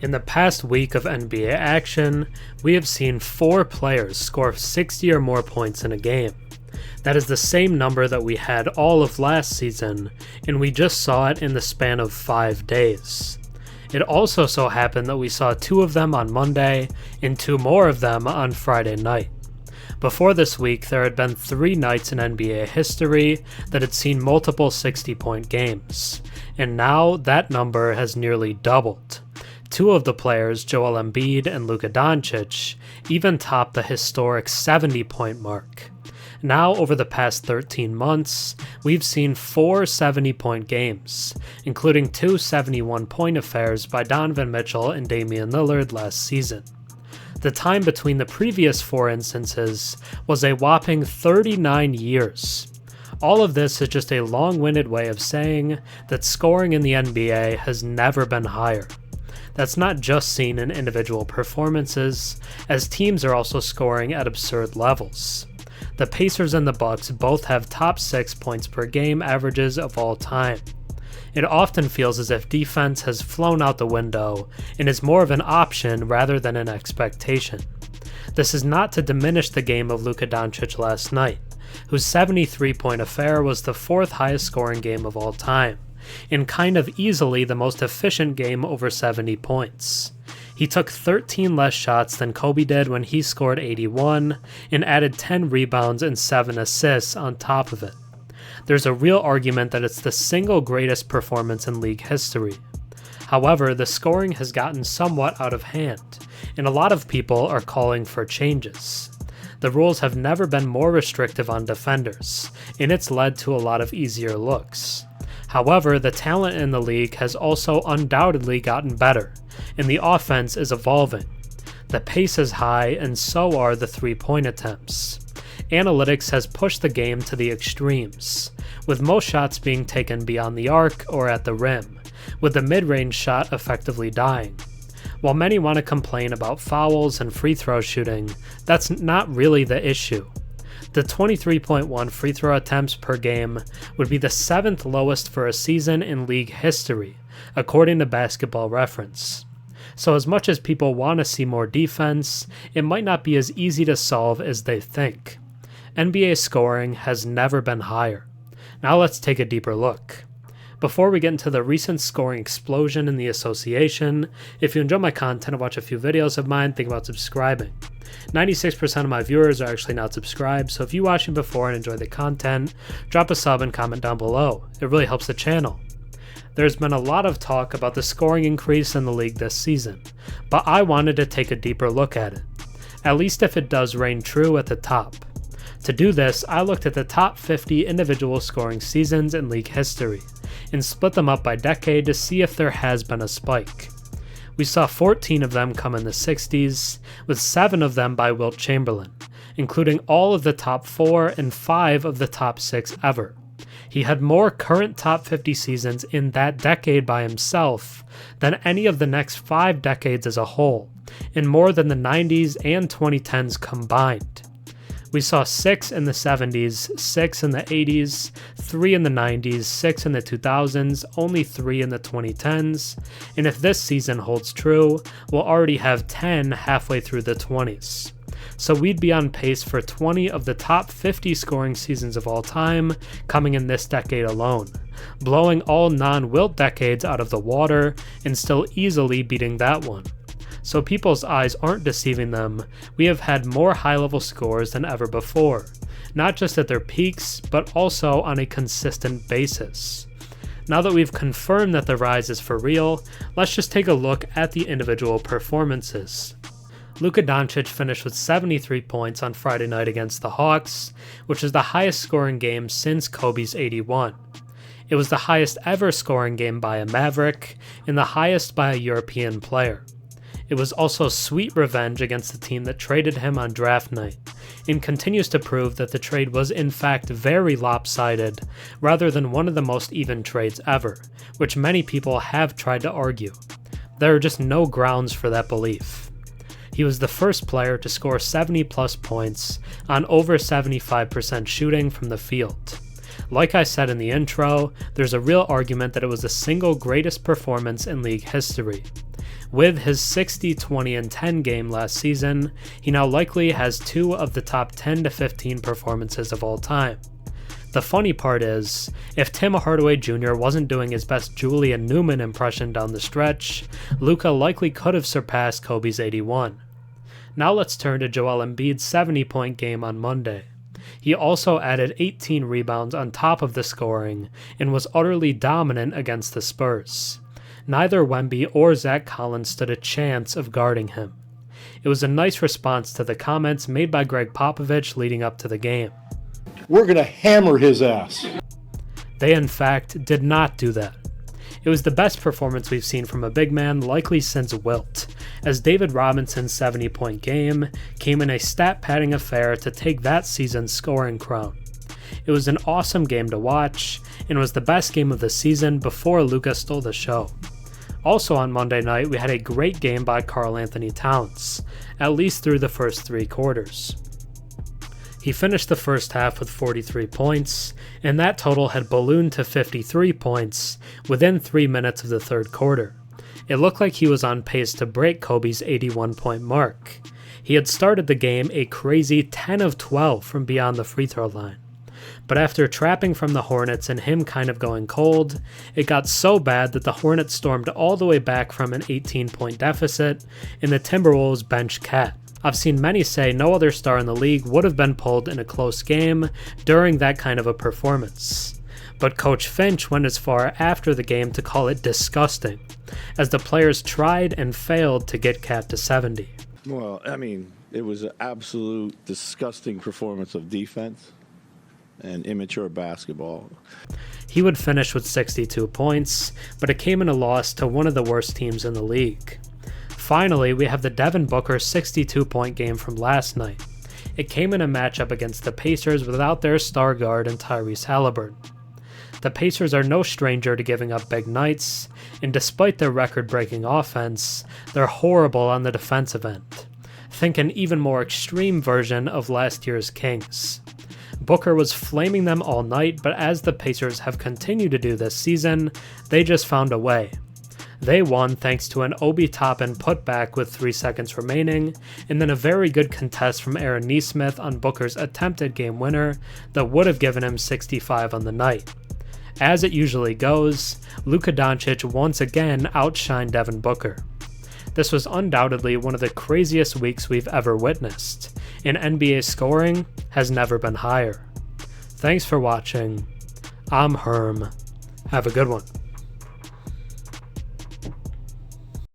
In the past week of NBA action, we have seen 4 players score 60 or more points in a game. That is the same number that we had all of last season, and we just saw it in the span of 5 days. It also so happened that we saw 2 of them on Monday, and 2 more of them on Friday night. Before this week, there had been 3 nights in NBA history that had seen multiple 60-point games, and now that number has nearly doubled. 2 of the players, Joel Embiid and Luka Doncic, even topped the historic 70-point mark. Now, over the past 13 months, we've seen 4 70-point games, including 2 71-point affairs by Donovan Mitchell and Damian Lillard last season. The time between the previous 4 instances was a whopping 39 years. All of this is just a long-winded way of saying that scoring in the NBA has never been higher. That's not just seen in individual performances, as teams are also scoring at absurd levels. The Pacers and the Bucks both have top 6 points per game averages of all time. It often feels as if defense has flown out the window and is more of an option rather than an expectation. This is not to diminish the game of Luka Doncic last night, whose 73-point affair was the 4th highest scoring game of all time, and kind of easily the most efficient game over 70 points. He took 13 less shots than Kobe did when he scored 81, and added 10 rebounds and 7 assists on top of it. There's a real argument that it's the single greatest performance in league history. However, the scoring has gotten somewhat out of hand, and a lot of people are calling for changes. The rules have never been more restrictive on defenders, and it's led to a lot of easier looks. However, the talent in the league has also undoubtedly gotten better, and the offense is evolving. The pace is high, and so are the 3-point attempts. Analytics has pushed the game to the extremes, with most shots being taken beyond the arc or at the rim, with the mid-range shot effectively dying. While many want to complain about fouls and free throw shooting, that's not really the issue. The 23.1 free throw attempts per game would be the 7th lowest for a season in league history, according to Basketball Reference. So as much as people want to see more defense, it might not be as easy to solve as they think. NBA scoring has never been higher. Now let's take a deeper look. Before we get into the recent scoring explosion in the association, if you enjoy my content and watch a few videos of mine, think about subscribing. 96% of my viewers are actually not subscribed, so if you watched me before and enjoy the content, drop a sub and comment down below. It really helps the channel. There's been a lot of talk about the scoring increase in the league this season, but I wanted to take a deeper look at it, at least if it does reign true at the top. To do this, I looked at the top 50 individual scoring seasons in league history, and split them up by decade to see if there has been a spike. We saw 14 of them come in the 60s, with 7 of them by Wilt Chamberlain, including all of the top 4 and 5 of the top 6 ever. He had more current top 50 seasons in that decade by himself than any of the next 5 decades as a whole, and more than the 90s and 2010s combined. We saw 6 in the 70s, 6 in the 80s, 3 in the 90s, 6 in the 2000s, only 3 in the 2010s, and if this season holds true, we'll already have 10 halfway through the 20s. So we'd be on pace for 20 of the top 50 scoring seasons of all time coming in this decade alone, blowing all non-Wilt decades out of the water and still easily beating that one. So people's eyes aren't deceiving them, we have had more high-level scores than ever before, not just at their peaks, but also on a consistent basis. Now that we've confirmed that the rise is for real, let's just take a look at the individual performances. Luka Doncic finished with 73 points on Friday night against the Hawks, which is the highest scoring game since Kobe's 81. It was the highest ever scoring game by a Maverick, and the highest by a European player. It was also sweet revenge against the team that traded him on draft night, and continues to prove that the trade was in fact very lopsided, rather than one of the most even trades ever, which many people have tried to argue. There are just no grounds for that belief. He was the first player to score 70-plus points on over 75% shooting from the field. Like I said in the intro, there's a real argument that it was the single greatest performance in league history. With his 60, 20, and 10 game last season, he now likely has 2 of the top 10 to 15 performances of all time. The funny part is, if Tim Hardaway Jr. wasn't doing his best Julian Newman impression down the stretch, Luka likely could have surpassed Kobe's 81. Now let's turn to Joel Embiid's 70-point game on Monday. He also added 18 rebounds on top of the scoring and was utterly dominant against the Spurs. Neither Wemby or Zach Collins stood a chance of guarding him. It was a nice response to the comments made by Greg Popovich leading up to the game. We're going to hammer his ass. They in fact did not do that. It was the best performance we've seen from a big man likely since Wilt, as David Robinson's 70-point game came in a stat-padding affair to take that season's scoring crown. It was an awesome game to watch, and was the best game of the season before Luka stole the show. Also on Monday night, we had a great game by Karl-Anthony Towns, at least through the first 3 quarters. He finished the first half with 43 points, and that total had ballooned to 53 points within 3 minutes of the third quarter. It looked like he was on pace to break Kobe's 81-point mark. He had started the game a crazy 10 of 12 from beyond the free throw line. But after trapping from the Hornets and him kind of going cold, it got so bad that the Hornets stormed all the way back from an 18-point deficit, and the Timberwolves benched Cat. I've seen many say no other star in the league would have been pulled in a close game during that kind of a performance. But Coach Finch went as far after the game to call it disgusting, as the players tried and failed to get Cat to 70. Well, I mean, it was an absolute disgusting performance of defense and immature basketball. He would finish with 62 points, but it came in a loss to one of the worst teams in the league. Finally, we have the Devin Booker 62-point game from last night. It came in a matchup against the Pacers without their star guard and Tyrese Halliburton. The Pacers are no stranger to giving up big nights, and despite their record-breaking offense, they're horrible on the defensive end. Think an even more extreme version of last year's Kings. Booker was flaming them all night, but as the Pacers have continued to do this season, they just found a way. They won thanks to an Obi Toppin putback with 3 seconds remaining, and then a very good contest from Aaron Nesmith on Booker's attempted game winner that would have given him 65 on the night. As it usually goes, Luca Doncic once again outshined Devin Booker. This was undoubtedly one of the craziest weeks we've ever witnessed, and NBA scoring has never been higher. Thanks for watching. I'm Herm. Have a good one.